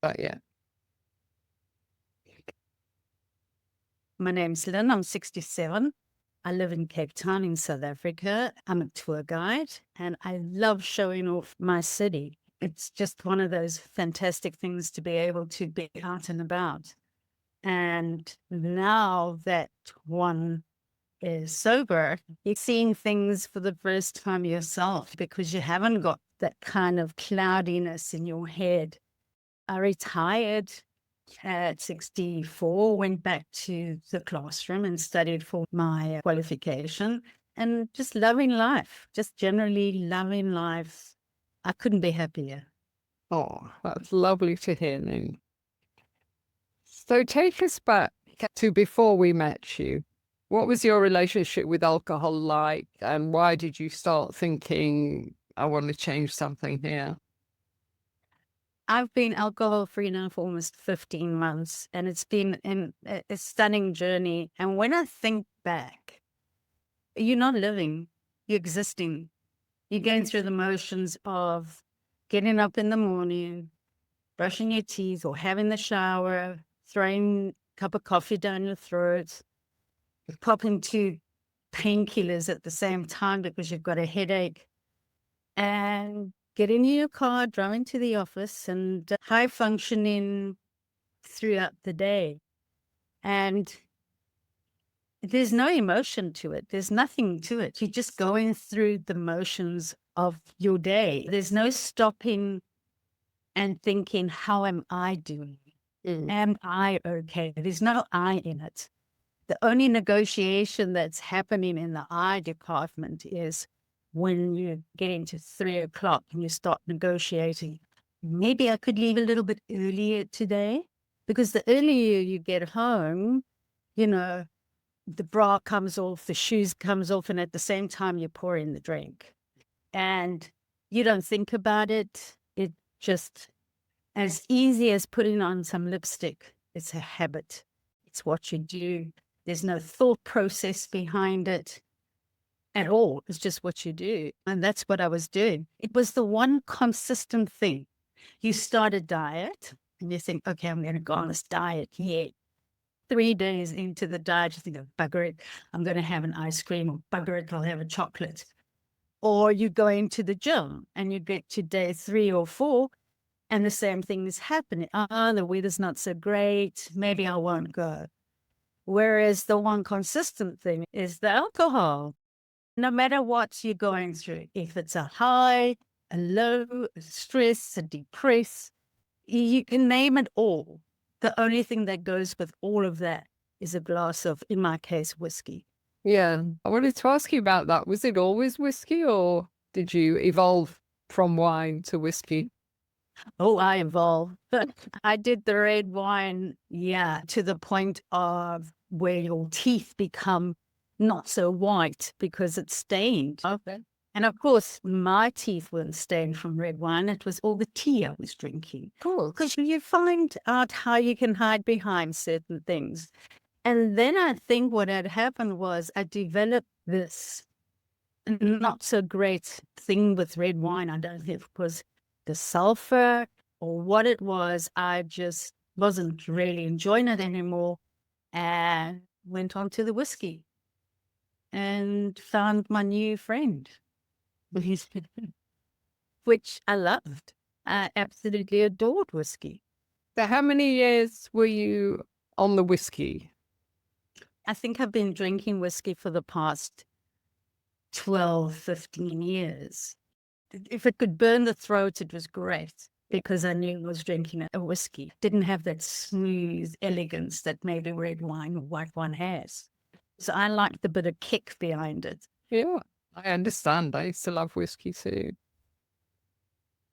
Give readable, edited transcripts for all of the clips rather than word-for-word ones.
But yeah. My name's Lynne. I'm 67. I live in Cape Town in South Africa. I'm a tour guide and I love showing off my city. It's just one of those fantastic things to be able to be out and about. And now that one is sober, you're seeing things for the first time yourself because you haven't got that kind of cloudiness in your head. I retired at 64, went back to the classroom and studied for my qualification and just loving life, just generally loving life. I couldn't be happier. Oh, that's lovely to hear, Lynne. So take us back to before we met you. What was your relationship with alcohol like, and why did you start thinking, I want to change something here? I've been alcohol free now for almost 15 months, and it's been a stunning journey. And when I think back, you're not living, you're existing. You're going through the motions of getting up in the morning, brushing your teeth or having the shower, throwing a cup of coffee down your throat, popping two painkillers at the same time because you've got a headache, and getting in your car, driving to the office, and high functioning throughout the day. And there's no emotion to it. There's nothing to it. You're just going through the motions of your day. There's no stopping and thinking, how am I doing? Am I okay? There's no I in it. The only negotiation that's happening in the I department is when you get into 3 o'clock and you start negotiating. Maybe I could leave a little bit earlier today, because the earlier you get home, you know, the bra comes off, the shoes comes off, and at the same time you pour in the drink. And you don't think about it. It just as easy as putting on some lipstick. It's a habit. It's what you do. There's no thought process behind it at all. It's just what you do. And that's what I was doing. It was the one consistent thing. You start a diet and you think, okay, I'm going to go on this diet. Yeah. 3 days into the diet, you think, oh, bugger it, I'm going to have an ice cream, or bugger it, I'll have a chocolate. Or you go into the gym and you get to day 3 or 4 and the same thing is happening. The weather's not so great. Maybe I won't go. Whereas the one consistent thing is the alcohol. No matter what you're going through, if it's a high, a low, a stress, a depress, you can name it all. The only thing that goes with all of that is a glass of, in my case, whiskey. Yeah, I wanted to ask you about that. Was it always whiskey, or did you evolve from wine to whiskey? Oh, I evolved. I did the red wine, yeah, to the point of where your teeth become not so white because it's stained. Okay. And of course, my teeth weren't stained from red wine. It was all the tea I was drinking. Cool. Because you find out how you can hide behind certain things. And then I think what had happened was I developed this not so great thing with red wine. I don't think it was the sulfur or what it was. I just wasn't really enjoying it anymore and went on to the whiskey and found my new friend, which I loved. I absolutely adored whiskey. So how many years were you on the whiskey? I think I've been drinking whiskey for the past 12, 15 years. If it could burn the throat, it was great because I knew I was drinking a whiskey. Didn't have that smooth elegance that maybe red wine or white wine has. So I liked the bit of kick behind it. Yeah, I understand. I used to love whiskey too.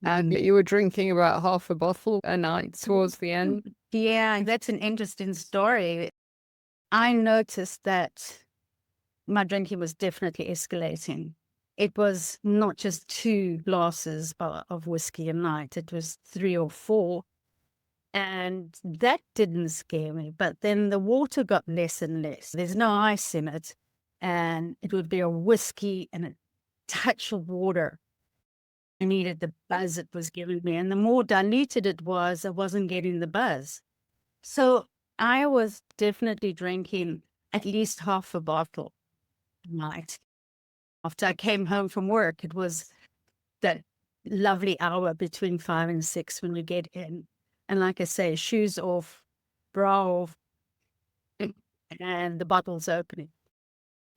And you were drinking about half a bottle a night towards the end? Yeah, that's an interesting story. I noticed that my drinking was definitely escalating. It was not just 2 glasses of whiskey a night. It was 3 or 4. And that didn't scare me. But then the water got less and less. There's no ice in it. And it would be a whiskey and a touch of water. I needed the buzz it was giving me. And the more diluted it was, I wasn't getting the buzz. So I was definitely drinking at least half a bottle a night. After I came home from work, it was that lovely hour between 5 and 6 when we get in. And like I say, shoes off, bra off, and the bottle's opening.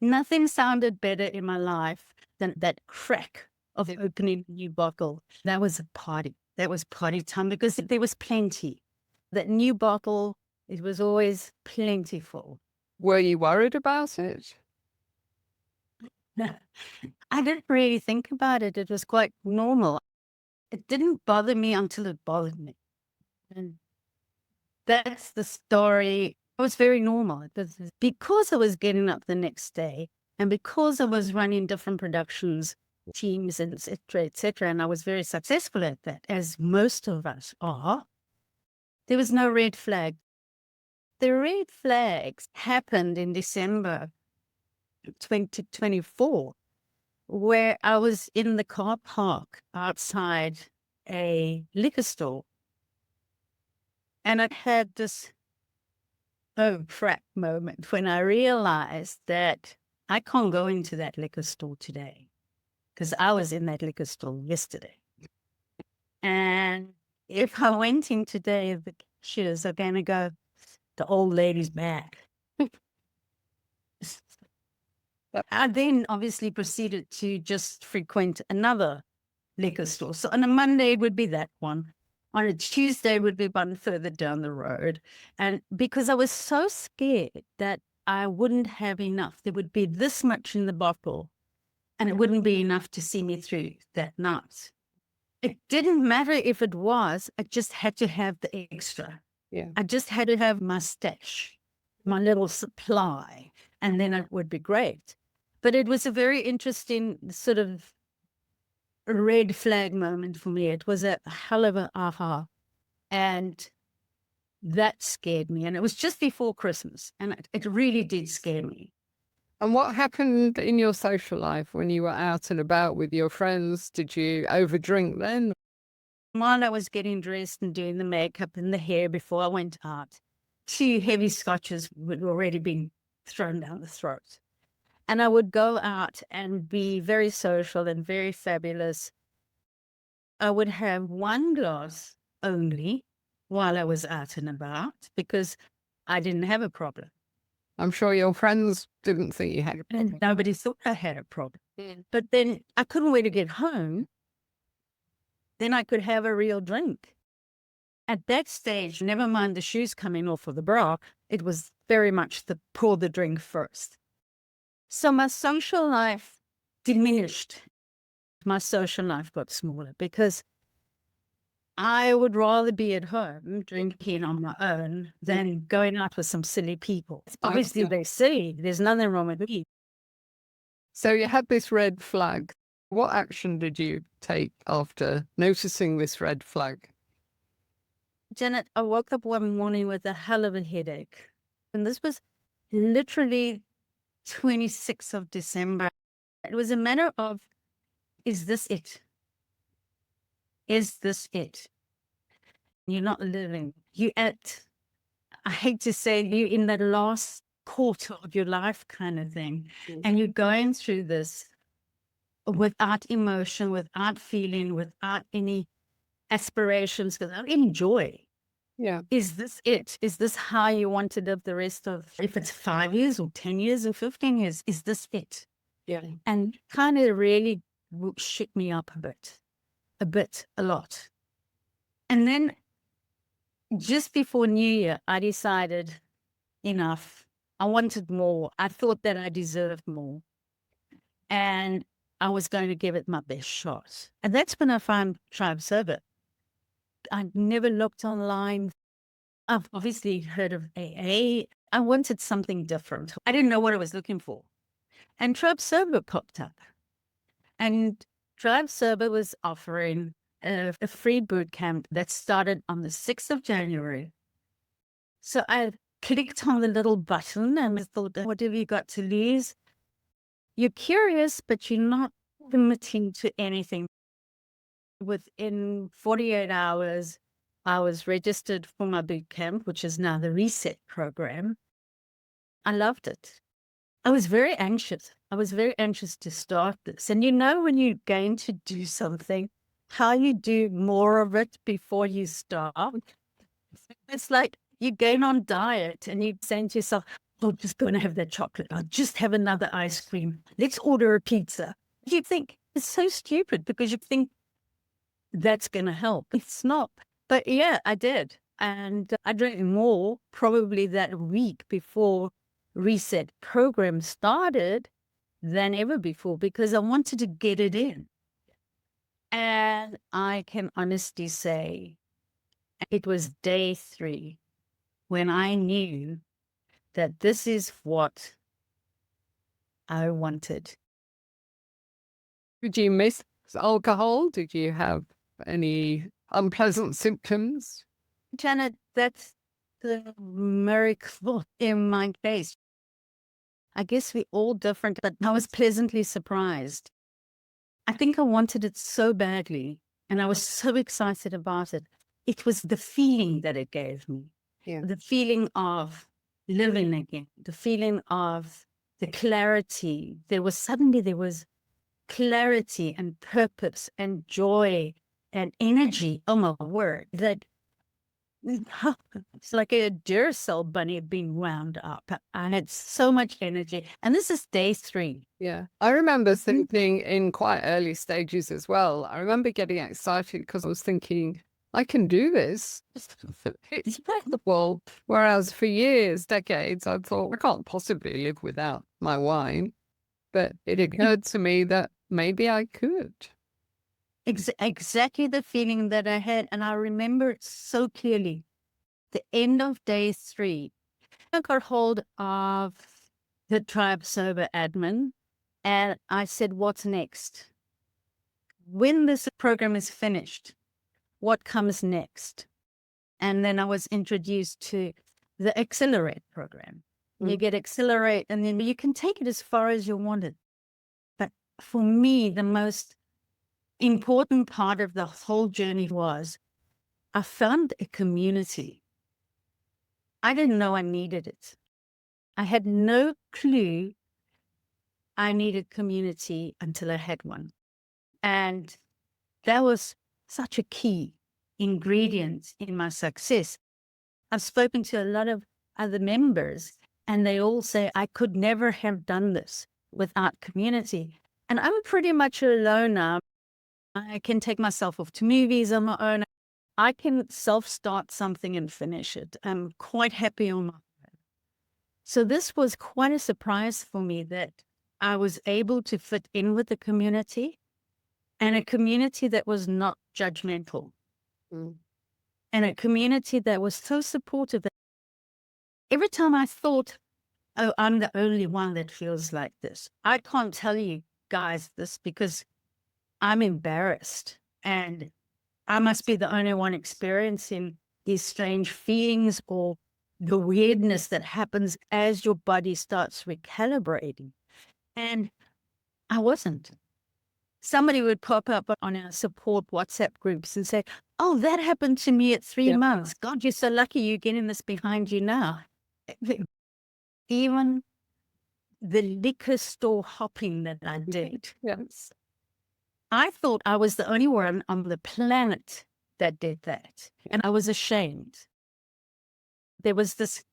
Nothing sounded better in my life than that crack of opening a new bottle. That was a party. That was party time because there was plenty. That new bottle, it was always plentiful. Were you worried about it? I didn't really think about it. It was quite normal. It didn't bother me until it bothered me. And that's the story. It was very normal. It was because I was getting up the next day and because I was running different productions, teams, and et cetera, and I was very successful at that, as most of us are, there was no red flag. The red flags happened in December 2024, where I was in the car park outside a liquor store. And I had this, oh crap moment when I realized that I can't go into that liquor store today because I was in that liquor store yesterday. And if I went in today, the cashiers are going to go, the old lady's back. I then obviously proceeded to just frequent another liquor store. So on a Monday, it would be that one. On a Tuesday, it would be one further down the road. And because I was so scared that I wouldn't have enough, there would be this much in the bottle, and it wouldn't be enough to see me through that night. It didn't matter if it was, I just had to have the extra. Yeah. I just had to have my stash, my little supply, and then it would be great. But it was a very interesting sort of red flag moment for me. It was a hell of an aha. And that scared me. And it was just before Christmas. And it really did scare me. And what happened in your social life when you were out and about with your friends? Did you overdrink then? While I was getting dressed and doing the makeup and the hair before I went out, 2 heavy scotches would already been thrown down the throat. And I would go out and be very social and very fabulous. I would have 1 glass only while I was out and about because I didn't have a problem. I'm sure your friends didn't think you had a problem. And nobody thought I had a problem. But then I couldn't wait to get home. Then I could have a real drink. At that stage, never mind the shoes coming off of the bra, it was very much the pour the drink first. So my social life diminished. My social life got smaller because I would rather be at home drinking on my own than going out with some silly people. Obviously, they're silly. There's nothing wrong with me. So you had this red flag. What action did you take after noticing this red flag? Janet, I woke up one morning with a hell of a headache. And this was literally 26th of December. It was a matter of, is this it? Is this it? You're not living. You at, I hate to say, you in the last quarter of your life kind of thing. And you're going through this without emotion, without feeling, without any aspirations, without any joy. Yeah. Is this it? Is this how you want to live the rest of, if it's 5 years or 10 years or 15 years, is this it? Yeah. And kind of really shook me up a lot. And then just before New Year, I decided enough. I wanted more. I thought that I deserved more. And I was going to give it my best shot. And that's when I found Tribe Sober. I never looked online. I've obviously heard of AA. I wanted something different. I didn't know what I was looking for. And Tribe Sober popped up. And Tribe Sober was offering a free boot camp that started on the 6th of January. So I clicked on the little button and I thought, what have you got to lose? You're curious, but you're not committing to anything. Within 48 hours, I was registered for my boot camp, which is now the Reset program. I loved it. I was very anxious. I was very anxious to start this. And you know, when you're going to do something, how you do more of it before you start. It's like you're going on diet and you're saying to yourself, I'm just going to have that chocolate. I'll just have another ice cream. Let's order a pizza. You think it's so stupid because you think that's going to help. It's not. But yeah, I did. And I drank more probably that week before Reset program started than ever before because I wanted to get it in. And I can honestly say it was day 3 when I knew that this is what I wanted. Did you miss alcohol? Did you have any unpleasant symptoms? Janet, that's the miracle in my case. I guess we're all different, but I was pleasantly surprised. I think I wanted it so badly, and I was so excited about it. It was the feeling that it gave me. Yeah. The feeling of living again, the feeling of the clarity. There was clarity and purpose and joy and energy. Oh my word, that it's like a Duracell bunny being wound up. I had so much energy. And this is day 3. Yeah. I remember thinking in quite early stages as well. I remember getting excited because I was thinking, I can do this. It's incredible. Whereas for years, decades, I thought, I can't possibly live without my wine. But it occurred to me that maybe I could. Exactly the feeling that I had. And I remember it so clearly. The end of day 3, I got hold of the Tribe Sober admin and I said, what's next? When this program is finished, what comes next? And then I was introduced to the Accelerate program. You get Accelerate and then you can take it as far as you want it. But for me, the most important part of the whole journey was I found a community. I didn't know I needed it. I had no clue I needed community until I had one. And that was such a key ingredient in my success. I've spoken to a lot of other members and they all say, I could never have done this without community. And I'm pretty much a loner. I can take myself off to movies on my own. I can self-start something and finish it. I'm quite happy on my own. So this was quite a surprise for me that I was able to fit in with the community and a community that was not judgmental and a community that was so supportive. Every time I thought, oh, I'm the only one that feels like this. I can't tell you guys this because I'm embarrassed and I must be the only one experiencing these strange feelings or the weirdness that happens as your body starts recalibrating. And I wasn't. Somebody would pop up on our support WhatsApp groups and say, oh, that happened to me at 3 months. God, you're so lucky you're getting this behind you now. Even the liquor store hopping that I did. Yes. I thought I was the only one on the planet that did that. And I was ashamed. There was this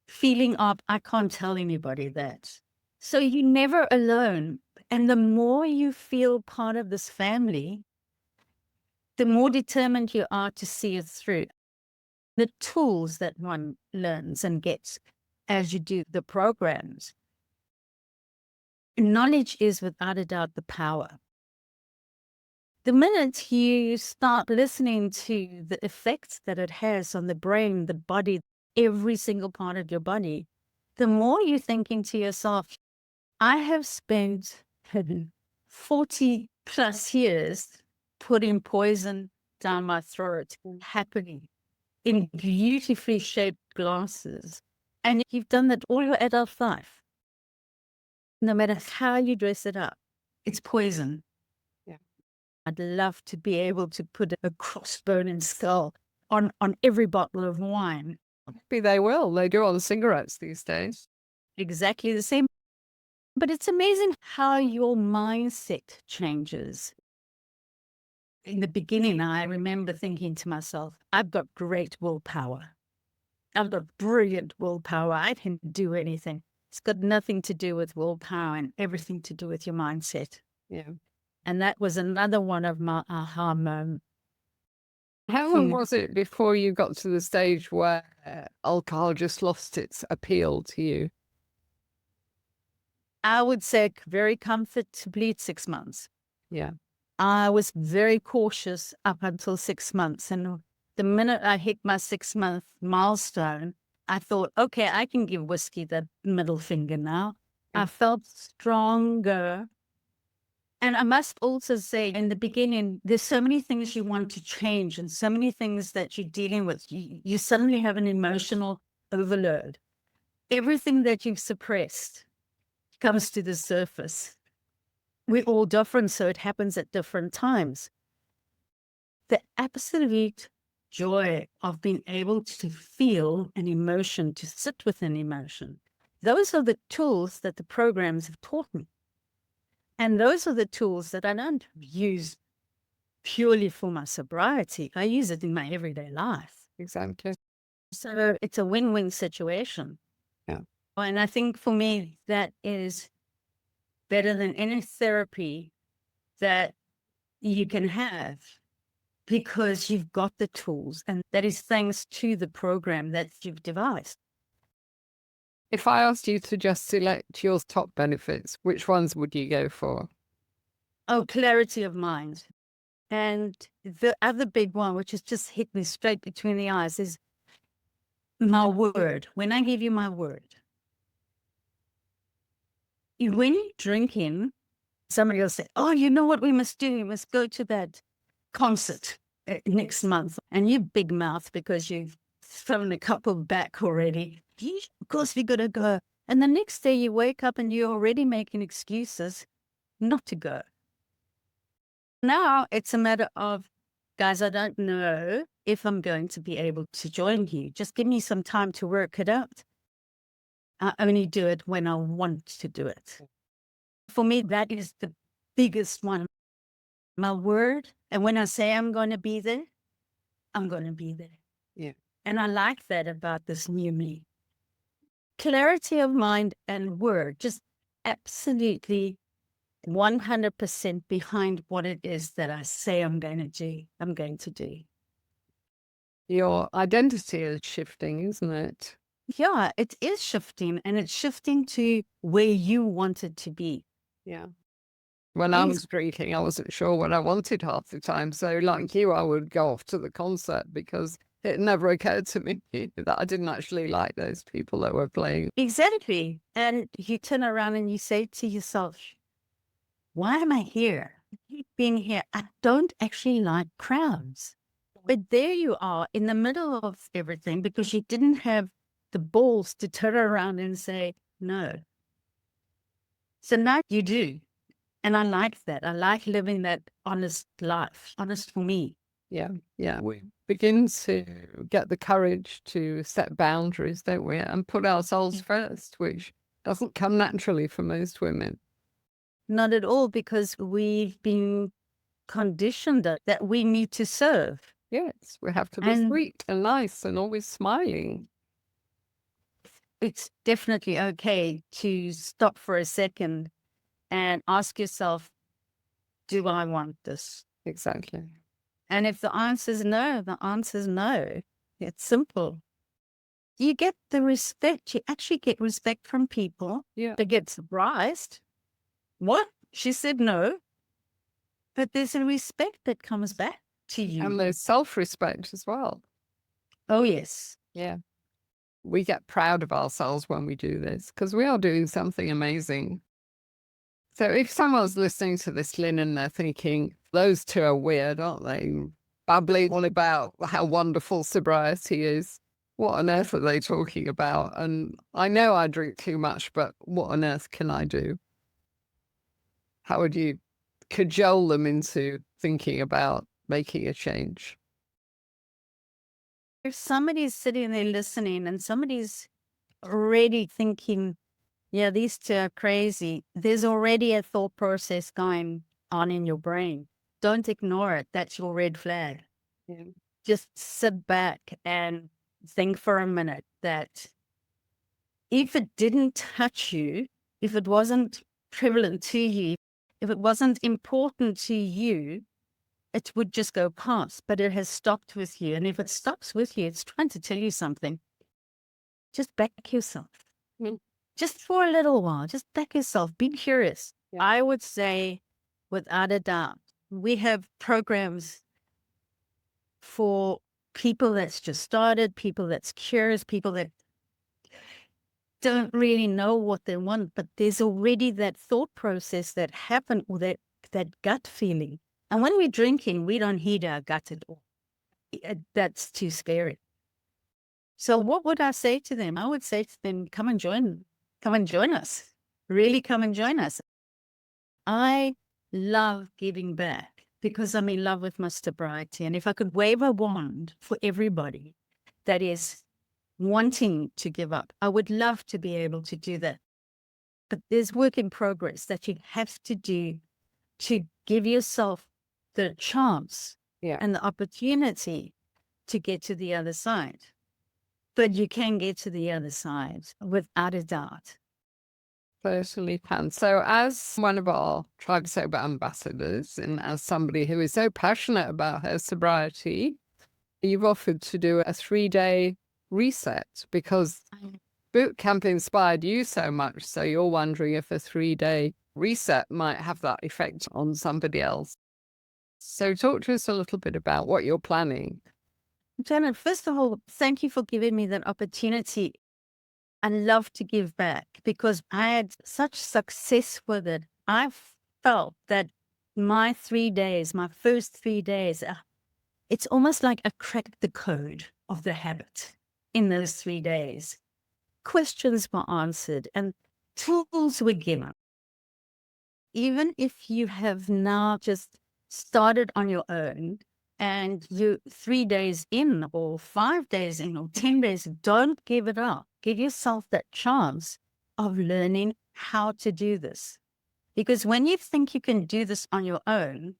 feeling of, I can't tell anybody that. So you're never alone. And the more you feel part of this family, the more determined you are to see it through. The tools that one learns and gets as you do the programs. Knowledge is without a doubt the power. The minute you start listening to the effects that it has on the brain, the body, every single part of your body, the more you're thinking to yourself, I have spent 40 plus years putting poison down my throat happily in beautifully shaped glasses. And you've done that all your adult life. No matter how you dress it up, it's poison. I'd love to be able to put a crossbone and skull on every bottle of wine. Maybe they will. They do on cigarettes these days. Exactly the same. But it's amazing how your mindset changes. In the beginning, I remember thinking to myself, I've got great willpower. I've got brilliant willpower. I can do anything. It's got nothing to do with willpower and everything to do with your mindset. Yeah. And that was another one of my aha moments. How long was it before you got to the stage where alcohol just lost its appeal to you? I would say very comfortably 6 months. Yeah. I was very cautious up until 6 months. And the minute I hit my 6-month milestone, I thought, okay, I can give whiskey the middle finger now. I felt stronger. And I must also say, in the beginning, there's so many things you want to change and so many things that you're dealing with. You suddenly have an emotional overload. Everything that you've suppressed comes to the surface. We're all different, so it happens at different times. The absolute joy of being able to feel an emotion, to sit with an emotion, those are the tools that the programs have taught me. And those are the tools that I don't use purely for my sobriety. I use it in my everyday life. Exactly. So it's a win-win situation. Yeah. And I think for me, that is better than any therapy that you can have, because you've got the tools, and that is thanks to the program that you've devised. If I asked you to just select your top benefits, which ones would you go for? Oh, clarity of mind. And the other big one, which has just hit me straight between the eyes, is my word. When I give you my word, when you're drinking, somebody will say, oh, you know what we must do? We must go to that concert next month. And you big mouth because you've thrown a couple back already. Of course, we got to go. And the next day you wake up and you're already making excuses not to go. Now it's a matter of, guys, I don't know if I'm going to be able to join you. Just give me some time to work it out. I only do it when I want to do it. For me, that is the biggest one. My word. And when I say I'm going to be there, I'm going to be there. Yeah. And I like that about this new me. Clarity of mind and word, just absolutely 100% behind what it is that I say I'm going to do. Your identity is shifting, isn't it? Yeah, it is shifting, and it's shifting to where you want it to be. Yeah. When I was drinking, I wasn't sure what I wanted half the time. So like you, I would go off to the concert because it never occurred to me that I didn't actually like those people that were playing. Exactly. And you turn around and you say to yourself, why am I here? I keep being here. I don't actually like crowds. But there you are in the middle of everything because you didn't have the balls to turn around and say no. So now you do. And I like that. I like living that honest life, honest for me. Yeah. Yeah. We begin to get the courage to set boundaries, don't we? And put ourselves first, which doesn't come naturally for most women. Not at all, because we've been conditioned that we need to serve. Yes, we have to be sweet and nice and always smiling. It's definitely okay to stop for a second and ask yourself, do I want this? Exactly. And if the answer is no, the answer is no. It's simple. You get the respect. You actually get respect from people. Yeah. They get surprised. What? She said no. But there's a respect that comes back to you. And there's self-respect as well. Oh, yes. Yeah. We get proud of ourselves when we do this because we are doing something amazing. So if someone's listening to this, Lynne, and they're thinking, those two are weird, aren't they? Babbling on about how wonderful sobriety is. What on earth are they talking about? And I know I drink too much, but what on earth can I do? How would you cajole them into thinking about making a change? If somebody's sitting there listening and somebody's already thinking, yeah, these two are crazy, there's already a thought process going on in your brain. Don't ignore it. That's your red flag. Yeah. Just sit back and think for a minute that if it didn't touch you, if it wasn't prevalent to you, if it wasn't important to you, it would just go past, but it has stopped with you. And if it stops with you, it's trying to tell you something. Just back yourself. Mm. Just for a little while, just back yourself. Be curious. Yeah. I would say, without a doubt, we have programs for people that's just started, people that's curious, people that don't really know what they want, but there's already that thought process that happened, or that gut feeling. And when we're drinking, we don't heed our gut at all. That's too scary. So what would I say to them? I would say to them, come and join us. Really come and join us. I love giving back because I'm in love with my sobriety. And if I could wave a wand for everybody that is wanting to give up, I would love to be able to do that. But there's work in progress that you have to do to give yourself the chance and the opportunity to get to the other side. But you can get to the other side without a doubt. Certainly can. So as one of our Tribe Sober ambassadors, and as somebody who is so passionate about her sobriety, you've offered to do a 3-day reset because Bootcamp inspired you so much. So you're wondering if a 3-day reset might have that effect on somebody else. So talk to us a little bit about what you're planning. Janet, first of all, thank you for giving me that opportunity. I love to give back because I had such success with it. I felt that my 3 days, my first 3 days, it's almost like I cracked the code of the habit in those 3 days. Questions were answered and tools were given. Even if you have now just started on your own and you're 3 days in or 5 days in or 10 days, don't give it up. Give yourself that chance of learning how to do this. Because when you think you can do this on your own,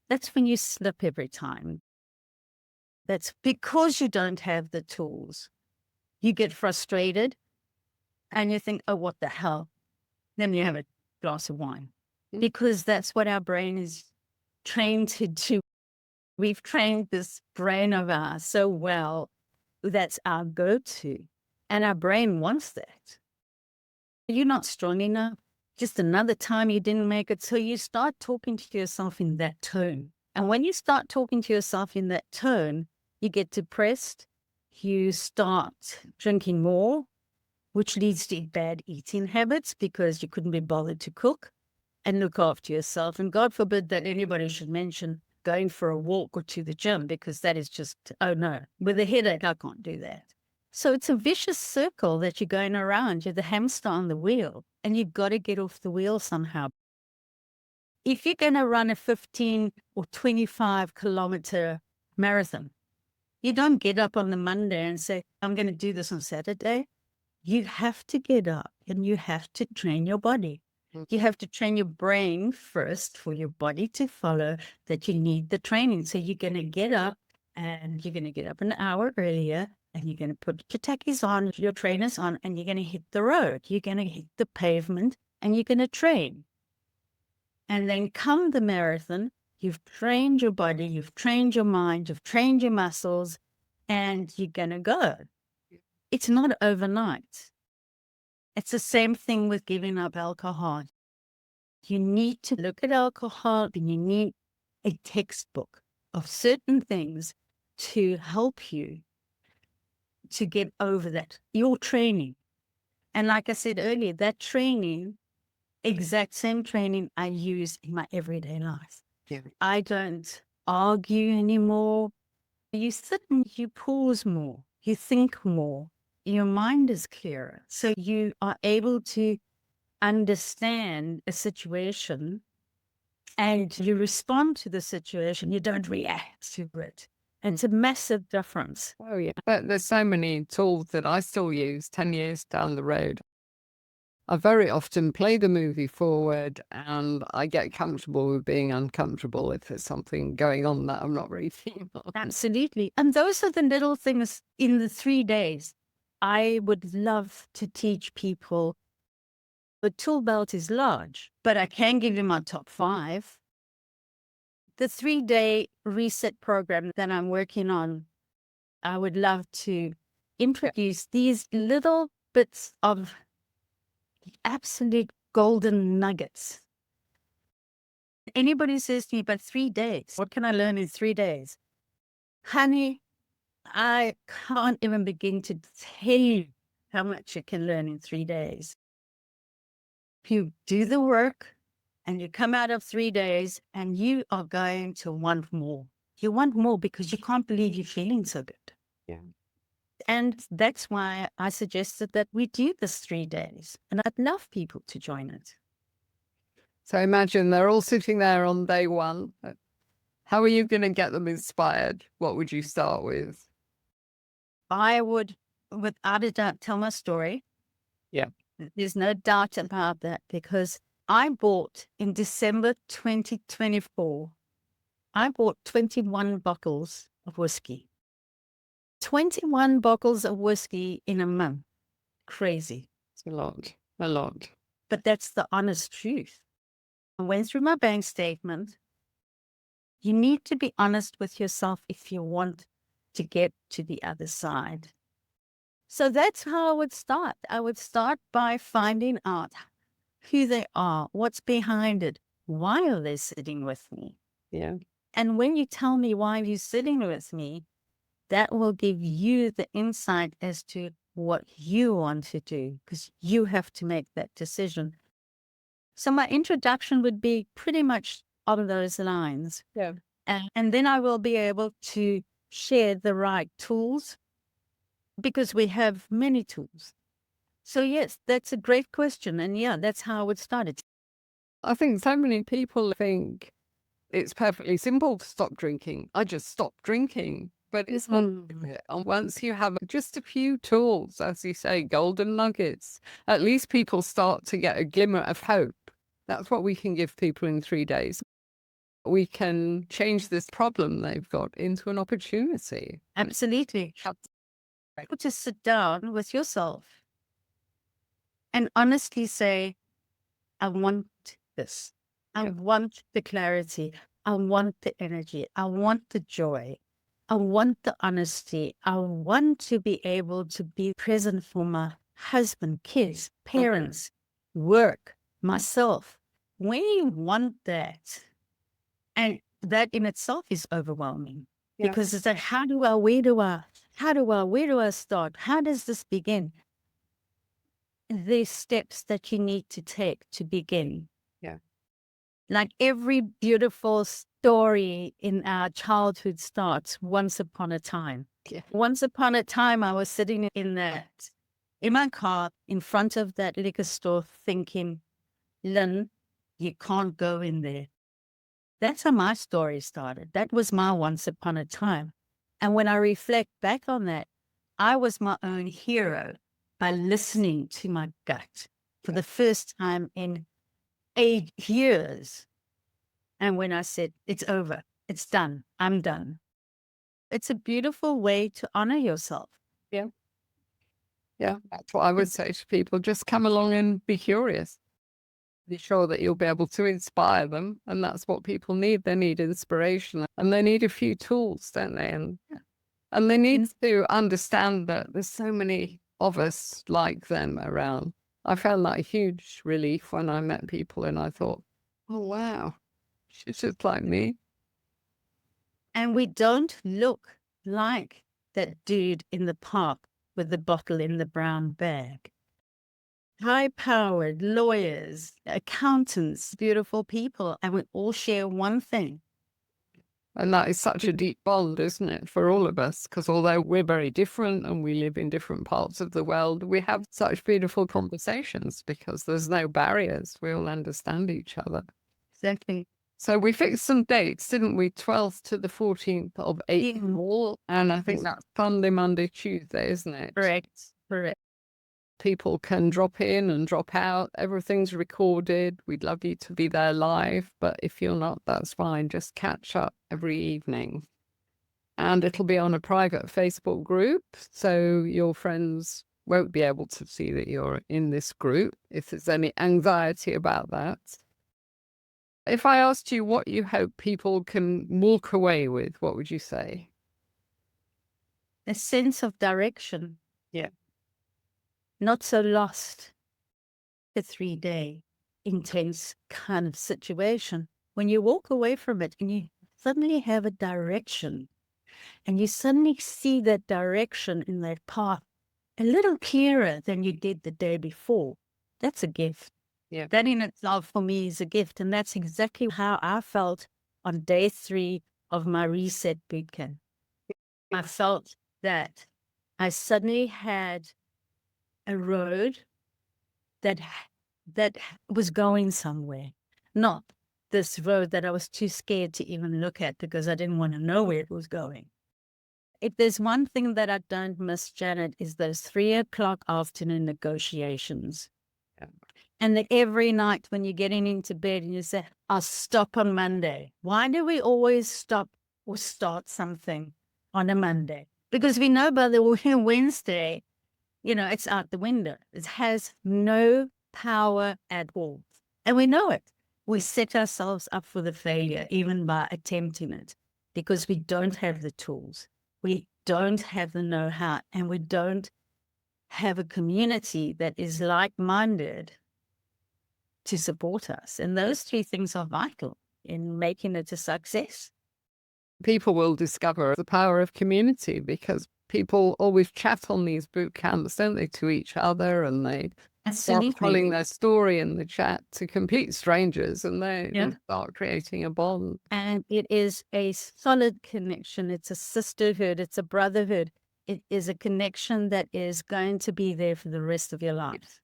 that's when you slip every time. That's because you don't have the tools. You get frustrated and you think, oh, what the hell? Then you have a glass of wine. Because that's what our brain is trained to do. We've trained this brain of ours so well. That's our go-to. And our brain wants that. You're not strong enough. Just another time you didn't make it. So you start talking to yourself in that tone. And when you start talking to yourself in that tone, you get depressed. You start drinking more, which leads to bad eating habits because you couldn't be bothered to cook and look after yourself. And God forbid that anybody should mention going for a walk or to the gym, because that is just, oh no, with a headache, I can't do that. So it's a vicious circle that you're going around. You're the hamster on the wheel, and you've got to get off the wheel somehow. If you're going to run a 15 or 25 kilometer marathon, you don't get up on the Monday and say, I'm going to do this on Saturday. You have to get up and you have to train your body. You have to train your brain first for your body to follow that you need the training. So you're going to get up, and you're going to get up an hour earlier, and you're going to put your tackies on, your trainers on, and you're going to hit the road. You're going to hit the pavement, and you're going to train. And then come the marathon, you've trained your body, you've trained your mind, you've trained your muscles, and you're going to go. It's not overnight. It's the same thing with giving up alcohol. You need to look at alcohol, and you need a textbook of certain things to help you to get over that. Your training. And like I said earlier, that training, exact same training I use in my everyday life. Yeah. I don't argue anymore. You sit and you pause more. You think more. Your mind is clearer. So you are able to understand a situation and you respond to the situation. You don't react to it. And it's a massive difference. Oh, yeah. But there's so many tools that I still use 10 years down the road. I very often play the movie forward and I get comfortable with being uncomfortable if there's something going on that I'm not really keen on. Absolutely. And those are the little things in the 3 days. I would love to teach people. The tool belt is large, but I can give you my top 5. The 3-day reset program that I'm working on, I would love to introduce these little bits of absolute golden nuggets. Anybody says to me, but 3 days, what can I learn in 3 days? Honey, I can't even begin to tell you how much you can learn in 3 days. If you do the work and you come out of 3 days and you are going to want more. You want more because you can't believe you're feeling so good. Yeah. And that's why I suggested that we do this 3 days. And I'd love people to join it. So imagine they're all sitting there on day 1. How are you going to get them inspired? What would you start with? I would, without a doubt, tell my story. Yeah. There's no doubt about that, because I bought in December 2024, I bought 21 bottles of whiskey. 21 bottles of whiskey in a month. Crazy. It's a lot, a lot. But that's the honest truth. I went through my bank statement. You need to be honest with yourself if you want to get to the other side. So that's how I would start. I would start by finding out who they are, what's behind it, why are they sitting with me? Yeah. And when you tell me why you're sitting with me, that will give you the insight as to what you want to do, because you have to make that decision. So my introduction would be pretty much on those lines. Yeah. And then I will be able to share the right tools, because we have many tools. So yes, that's a great question. And yeah, that's how I would start it. I think so many people think it's perfectly simple to stop drinking. I just stopped drinking. But it's not. And once you have just a few tools, as you say, golden nuggets, at least people start to get a glimmer of hope. That's what we can give people in 3 days. We can change this problem they've got into an opportunity. Absolutely. Just sit down with yourself and honestly say, I want this. I want the clarity. I want the energy. I want the joy. I want the honesty. I want to be able to be present for my husband, kids, parents, work, myself. When you want that, and that in itself is overwhelming, because it's like, where do I start? How does this begin? There's steps that you need to take to begin. Yeah. Like every beautiful story in our childhood starts once upon a time. Yeah. Once upon a time, I was sitting in my car in front of that liquor store thinking, Lynne, you can't go in there. That's how my story started. That was my once upon a time. And when I reflect back on that, I was my own hero by listening to my gut for the first time in 8 years. And when I said, it's over, it's done, I'm done. It's a beautiful way to honor yourself. Yeah. Yeah, that's what I would say to people. Just come along and be curious. Be sure that you'll be able to inspire them. And that's what people need. They need inspiration and they need a few tools, don't they? And they need to understand that there's so many of us like them around. I found that a huge relief when I met people and I thought, oh, wow, she's just like me. And we don't look like that dude in the park with the bottle in the brown bag. High-powered lawyers, accountants, beautiful people, and we all share one thing. And that is such a deep bond, isn't it, for all of us? Because although we're very different and we live in different parts of the world, we have such beautiful conversations because there's no barriers. We all understand each other. Exactly. So we fixed some dates, didn't we? 12th to the 14th of April. And I think that's Sunday, Monday, Tuesday, isn't it? Correct. Correct. People can drop in and drop out. Everything's recorded. We'd love you to be there live, but if you're not, that's fine. Just catch up every evening. And it'll be on a private Facebook group, so your friends won't be able to see that you're in this group if there's any anxiety about that. If I asked you what you hope people can walk away with, what would you say? A sense of direction. Yeah. Not so lost. A 3-day intense kind of situation. When you walk away from it and you suddenly have a direction, and you suddenly see that direction in that path a little clearer than you did the day before, that's a gift. Yeah. That in itself for me is a gift. And that's exactly how I felt on day 3 of my Reset Bootcamp. I felt that I suddenly had a road that was going somewhere. Not this road that I was too scared to even look at because I didn't want to know where it was going. If there's one thing that I don't miss, Janet, is those 3:00 afternoon negotiations. Yeah. And that every night when you're getting into bed and you say, I'll stop on Monday. Why do we always stop or start something on a Monday? Because we know by the Wednesday, it's out the window. It has no power at all. And we know it. We set ourselves up for the failure, even by attempting it, because we don't have the tools. We don't have the know-how, and we don't have a community that is like-minded to support us. And those 3 things are vital in making it a success. People will discover the power of community because people always chat on these boot camps, don't they, to each other, and they start telling their story in the chat to complete strangers, and they start creating a bond. And it is a solid connection. It's a sisterhood. It's a brotherhood. It is a connection that is going to be there for the rest of your life.